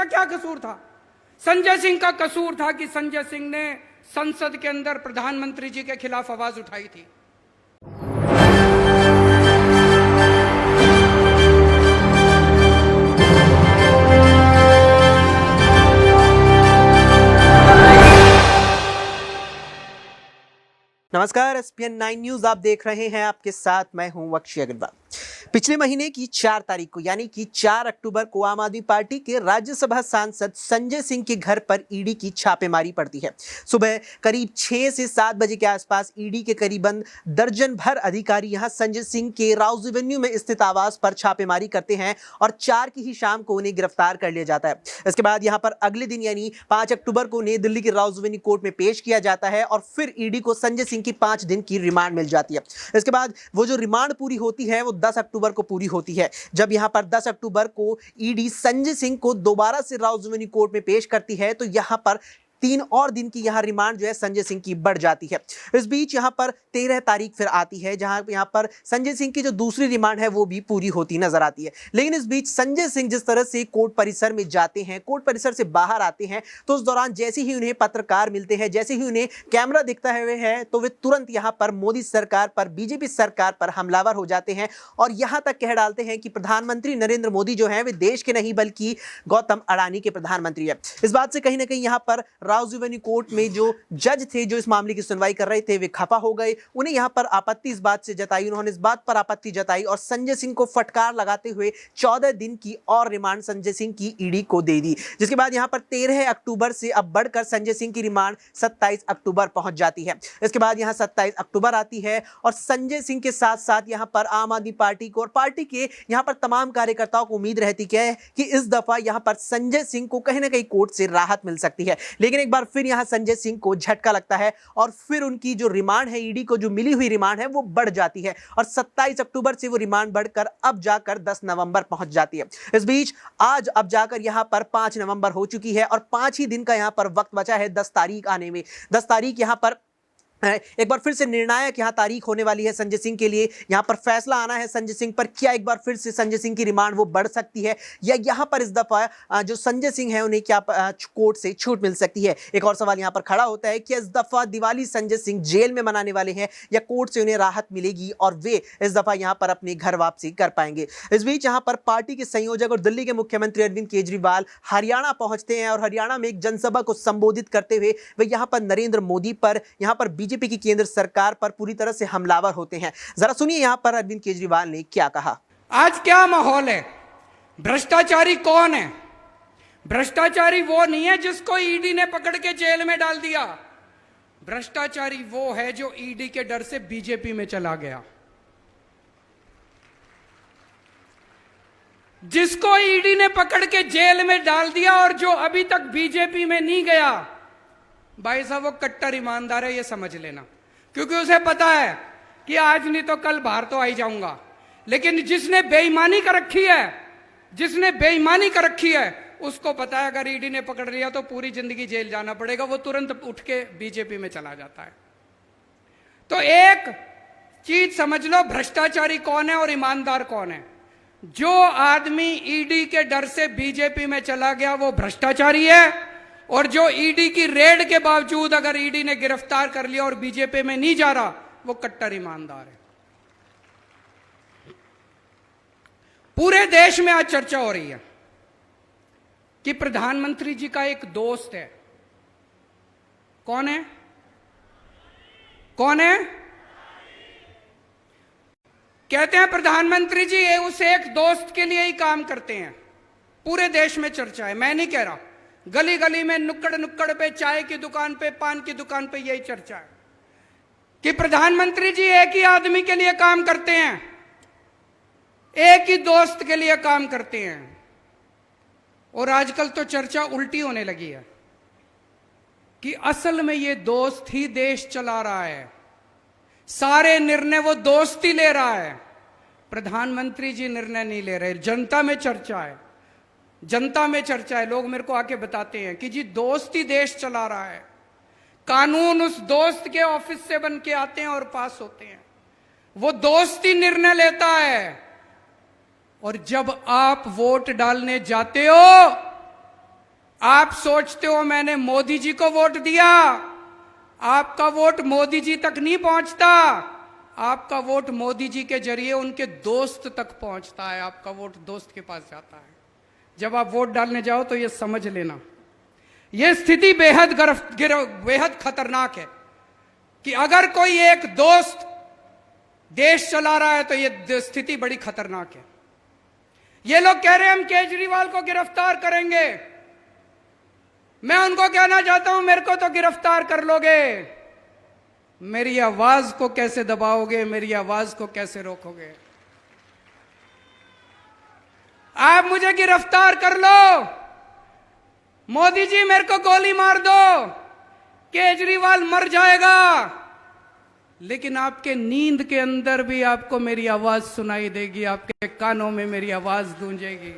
का क्या कसूर था? संजय सिंह का कसूर था कि संजय सिंह ने संसद के अंदर प्रधानमंत्री जी के खिलाफ आवाज उठाई थी। नमस्कार, एसपीएन 9 न्यूज आप देख रहे हैं। आपके साथ मैं हूं अक्षय अग्रवाल। पिछले महीने की 4 तारीख को यानी कि 4 अक्टूबर को आम आदमी पार्टी के राज्यसभा सांसद संजय सिंह के घर पर ईडी की छापेमारी पड़ती है। सुबह करीब 6 से 7 बजे के आसपास ईडी के करीबन दर्जन भर अधिकारी यहां संजय सिंह के राउज एवेन्यू में स्थित आवास पर छापेमारी करते हैं और 4 की ही शाम को उन्हें गिरफ्तार कर लिया जाता है। इसके बाद यहां पर अगले दिन यानी 5 अक्टूबर को उन्हें दिल्ली के राउज एवेन्यू कोर्ट में पेश किया जाता है और फिर ईडी को संजय सिंह की 5 दिन की रिमांड मिल जाती है। इसके बाद वो जो रिमांड पूरी होती है वो 10 अक्टूबर को पूरी होती है, जब यहां पर 10 अक्टूबर को ईडी संजय सिंह को दोबारा से राउज एवेन्यू कोर्ट में पेश करती है। तो यहां पर 3 और दिन की यहां रिमांड जो है संजय सिंह की बढ़ जाती है। इस बीच यहां पर 13 तारीख फिर आती है, जहां यहां पर संजय सिंह की जो दूसरी रिमांड है वो भी पूरी होती नजर आती है। लेकिन इस बीच संजय सिंह जिस तरह से कोर्ट परिसर में जाते हैं, कोर्ट परिसर से बाहर आते हैं, तो उस दौरान जैसे ही उन्हें पत्रकार मिलते हैं, जैसे ही उन्हें कैमरा दिखता है तो वे तुरंत यहां पर मोदी सरकार पर, बीजेपी सरकार पर हमलावर हो जाते हैं और यहां तक कह डालते हैं कि प्रधानमंत्री नरेंद्र मोदी जो है वे देश के नहीं बल्कि गौतम अडानी के प्रधानमंत्री है। इस बात से कहीं ना कहीं यहां पर राउज एवेन्यू कोर्ट में जो जज थे जो इस मामले की सुनवाई कर रहे थे वे खफा हो गए। उन्हें यहां पर आपत्ति इस बात से जताई, उन्होंने इस बात पर आपत्ति जताई और संजय सिंह को फटकार लगाते हुए 14 दिन की और रिमांड संजय सिंह की ईडी को दे दी। जिसके बाद यहां पर 13 अक्टूबर से अब बढ़कर संजय सिंह की रिमांड 27 अक्टूबर पहुंच जाती है। इसके बाद यहां 27 अक्टूबर आती है और संजय सिंह के साथ साथ यहां पर आम आदमी पार्टी को और पार्टी के यहां पर तमाम कार्यकर्ताओं को उम्मीद रहती है कि इस दफा यहां पर संजय सिंह को कहीं ना कहीं कोर्ट से राहत मिल सकती है। लेकिन एक बार फिर यहां संजय सिंह को झटका लगता है और फिर उनकी जो रिमांड है, ईडी को जो मिली हुई रिमांड है वो बढ़ जाती है और 27 अक्टूबर से वो रिमांड बढ़कर अब जाकर 10 नवंबर पहुंच जाती है। इस बीच आज अब जाकर यहां पर 5 नवंबर हो चुकी है और 5 ही दिन का यहां पर वक्त बचा है 10 तारीख आने में। 10 तारीख यहां पर एक बार फिर से निर्णायक यहां तारीख होने वाली है संजय सिंह के लिए। यहां पर फैसला आना है संजय सिंह पर, क्या एक बार फिर से संजय सिंह की रिमांड वो बढ़ सकती है या यहां पर इस दफा जो संजय सिंह है उन्हें क्या कोर्ट से छूट मिल सकती है। एक और सवाल यहां पर खड़ा होता है कि इस दफा दिवाली संजय सिंह जेल में मनाने वाले हैं या कोर्ट से उन्हें राहत मिलेगी और वे इस दफा यहां पर अपने घर वापसी कर पाएंगे। इस बीच यहां पर पार्टी के संयोजक और दिल्ली के मुख्यमंत्री अरविंद केजरीवाल हरियाणा पहुंचते हैं और हरियाणा में एक जनसभा को संबोधित करते हुए वे यहां पर नरेंद्र मोदी पर, यहां पर बीजेपी की केंद्र सरकार पर पूरी तरह से हमलावर होते हैं। जरा सुनिए यहां पर अरविंद केजरीवाल ने क्या कहा। आज क्या माहौल है? भ्रष्टाचारी कौन है? भ्रष्टाचारी वो नहीं है जिसको ईडी ने पकड़ के जेल में डाल दिया। भ्रष्टाचारी वो है जो ईडी के डर से बीजेपी में चला गया। जिसको ईडी ने पकड़ के जेल में डाल दिया और जो अभी तक बीजेपी में नहीं गया, भाई साहब वो कट्टर ईमानदार है, ये समझ लेना। क्योंकि उसे पता है कि आज नहीं तो कल बाहर तो आ ही जाऊंगा। लेकिन जिसने बेईमानी कर रखी है, जिसने बेईमानी कर रखी है, उसको पता है अगर ईडी ने पकड़ लिया तो पूरी जिंदगी जेल जाना पड़ेगा। वो तुरंत उठ के बीजेपी में चला जाता है। तो एक चीज समझ लो, भ्रष्टाचारी कौन है और ईमानदार कौन है। जो आदमी ईडी के डर से बीजेपी में चला गया वो भ्रष्टाचारी है, और जो ईडी की रेड के बावजूद अगर ईडी ने गिरफ्तार कर लिया और बीजेपी में नहीं जा रहा, वो कट्टर ईमानदार है। पूरे देश में आज चर्चा हो रही है कि प्रधानमंत्री जी का एक दोस्त है। कौन है? कौन है? कहते हैं प्रधानमंत्री जी ये उस एक दोस्त के लिए ही काम करते हैं। पूरे देश में चर्चा है, मैं नहीं कह रहा। गली गली में, नुक्कड़ नुक्कड़ पे, चाय की दुकान पे, पान की दुकान पे यही चर्चा है कि प्रधानमंत्री जी एक ही आदमी के लिए काम करते हैं, एक ही दोस्त के लिए काम करते हैं। और आजकल तो चर्चा उल्टी होने लगी है कि असल में ये दोस्त ही देश चला रहा है, सारे निर्णय वो दोस्त ही ले रहा है, प्रधानमंत्री जी निर्णय नहीं ले रहे। जनता में चर्चा है, जनता में चर्चा है। लोग मेरे को आके बताते हैं कि जी दोस्त ही देश चला रहा है, कानून उस दोस्त के ऑफिस से बन के आते हैं और पास होते हैं, वो दोस्त ही निर्णय लेता है। और जब आप वोट डालने जाते हो आप सोचते हो मैंने मोदी जी को वोट दिया, आपका वोट मोदी जी तक नहीं पहुंचता, आपका वोट मोदी जी के जरिए उनके दोस्त तक पहुंचता है, आपका वोट दोस्त के पास जाता है। जब आप वोट डालने जाओ तो ये समझ लेना, ये स्थिति बेहद खतरनाक है कि अगर कोई एक दोस्त देश चला रहा है तो ये स्थिति बड़ी खतरनाक है। ये लोग कह रहे हैं हम केजरीवाल को गिरफ्तार करेंगे। मैं उनको कहना चाहता हूं मेरे को तो गिरफ्तार कर लोगे, मेरी आवाज को कैसे दबाओगे, मेरी आवाज को कैसे रोकोगे? आप मुझे गिरफ्तार कर लो, मोदी जी मेरे को गोली मार दो, केजरीवाल मर जाएगा, लेकिन आपके नींद के अंदर भी आपको मेरी आवाज सुनाई देगी, आपके कानों में मेरी आवाज गूंजेगी।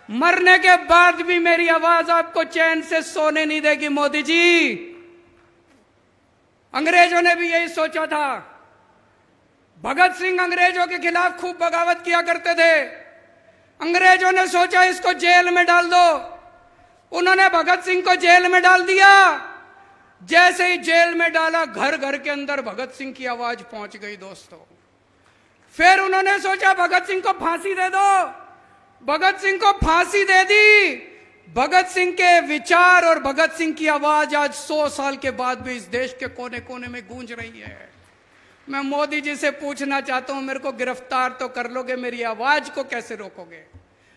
मरने के बाद भी मेरी आवाज आपको चैन से सोने नहीं देगी। मोदी जी, अंग्रेजों ने भी यही सोचा था। भगत सिंह अंग्रेजों के खिलाफ खूब बगावत किया करते थे। अंग्रेजों ने सोचा इसको जेल में डाल दो, उन्होंने भगत सिंह को जेल में डाल दिया। जैसे ही जेल में डाला, घर घर के अंदर भगत सिंह की आवाज पहुंच गई दोस्तों। फिर उन्होंने सोचा भगत सिंह को फांसी दे दो, भगत सिंह को फांसी दे दी। भगत सिंह के विचार और भगत सिंह की आवाज आज 100 साल के बाद भी इस देश के कोने कोने में गूंज रही है। मैं मोदी जी से पूछना चाहता हूं, मेरे को गिरफ्तार तो कर लोगे, मेरी आवाज को कैसे रोकोगे?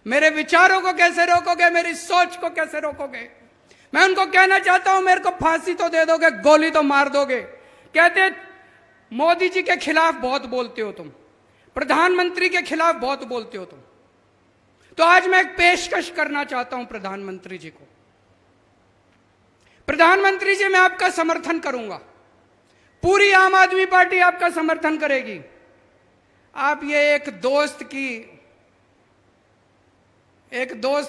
मेरे विचारों को कैसे रोकोगे? मेरी सोच को कैसे रोकोगे? मैं उनको कहना चाहता हूं मेरे को फांसी तो दे दोगे, गोली तो मार दोगे। कहते मोदी जी के खिलाफ बहुत बोलते हो तुम, प्रधानमंत्री के खिलाफ बहुत बोलते हो तुम। तो आज मैं एक पेशकश करना चाहता हूं प्रधानमंत्री जी को। प्रधानमंत्री जी, मैं आपका समर्थन करूंगा, पूरी आम आदमी पार्टी आपका समर्थन करेगी। आप ये एक दोस्त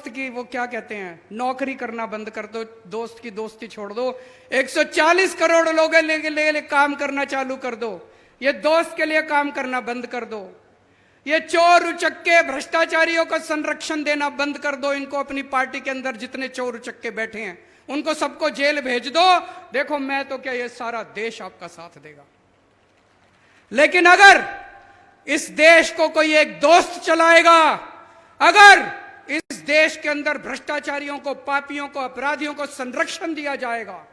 की वो क्या कहते हैं, नौकरी करना बंद कर दो, दोस्त की दोस्ती छोड़ दो। 140 करोड़ लोगों के लिए काम करना चालू कर दो। ये दोस्त के लिए काम करना बंद कर दो। ये चोर उचक्के भ्रष्टाचारियों को संरक्षण देना बंद कर दो। इनको अपनी पार्टी के अंदर जितने चोर उचक्के बैठे हैं उनको सबको जेल भेज दो। देखो मैं तो क्या, ये सारा देश आपका साथ देगा। लेकिन अगर इस देश को कोई एक दोस्त चलाएगा, अगर इस देश के अंदर भ्रष्टाचारियों को, पापियों को, अपराधियों को संरक्षण दिया जाएगा,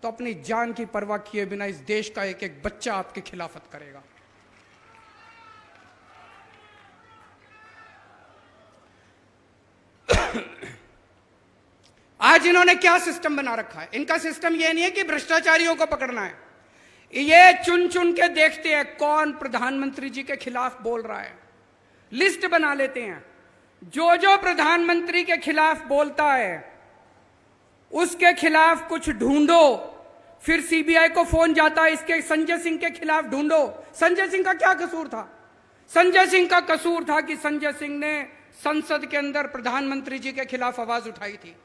तो अपनी जान की परवाह किए बिना इस देश का एक एक बच्चा आपकी खिलाफत करेगा। आज इन्होंने क्या सिस्टम बना रखा है? इनका सिस्टम यह नहीं है कि भ्रष्टाचारियों को पकड़ना है, ये चुन चुन के देखते हैं कौन प्रधानमंत्री जी के खिलाफ बोल रहा है, लिस्ट बना लेते हैं। जो जो प्रधानमंत्री के खिलाफ बोलता है उसके खिलाफ कुछ ढूंढो, फिर सीबीआई को फोन जाता है इसके संजय सिंह के खिलाफ ढूंढो। संजय सिंह का क्या कसूर था? संजय सिंह का कसूर था कि संजय सिंह ने संसद के अंदर प्रधानमंत्री जी के खिलाफ आवाज उठाई थी।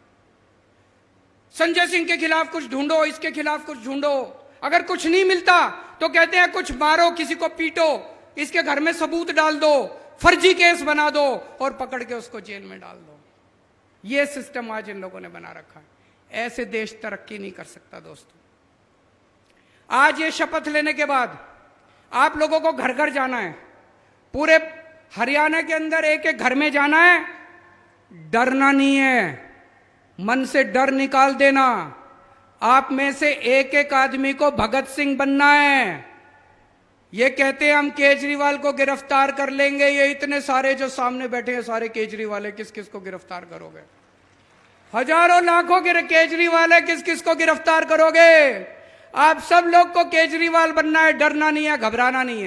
संजय सिंह के खिलाफ कुछ ढूंढो, इसके खिलाफ कुछ ढूंढो। अगर कुछ नहीं मिलता तो कहते हैं कुछ मारो, किसी को पीटो, इसके घर में सबूत डाल दो, फर्जी केस बना दो और पकड़ के उसको जेल में डाल दो। यह सिस्टम आज इन लोगों ने बना रखा है। ऐसे देश तरक्की नहीं कर सकता दोस्तों। आज ये शपथ लेने के बाद आप लोगों को घर घर जाना है, पूरे हरियाणा के अंदर एक एक घर में जाना है। डरना नहीं है, मन से डर निकाल देना। आप में से एक एक आदमी को भगत सिंह बनना है। ये कहते हैं हम केजरीवाल को गिरफ्तार कर लेंगे, ये इतने सारे जो सामने बैठे हैं सारे केजरीवाल है, किस किस को गिरफ्तार करोगे? हजारों लाखों केजरीवाल है, किस किस को गिरफ्तार करोगे? आप सब लोग को केजरीवाल बनना है, डरना नहीं है, घबराना नहीं है।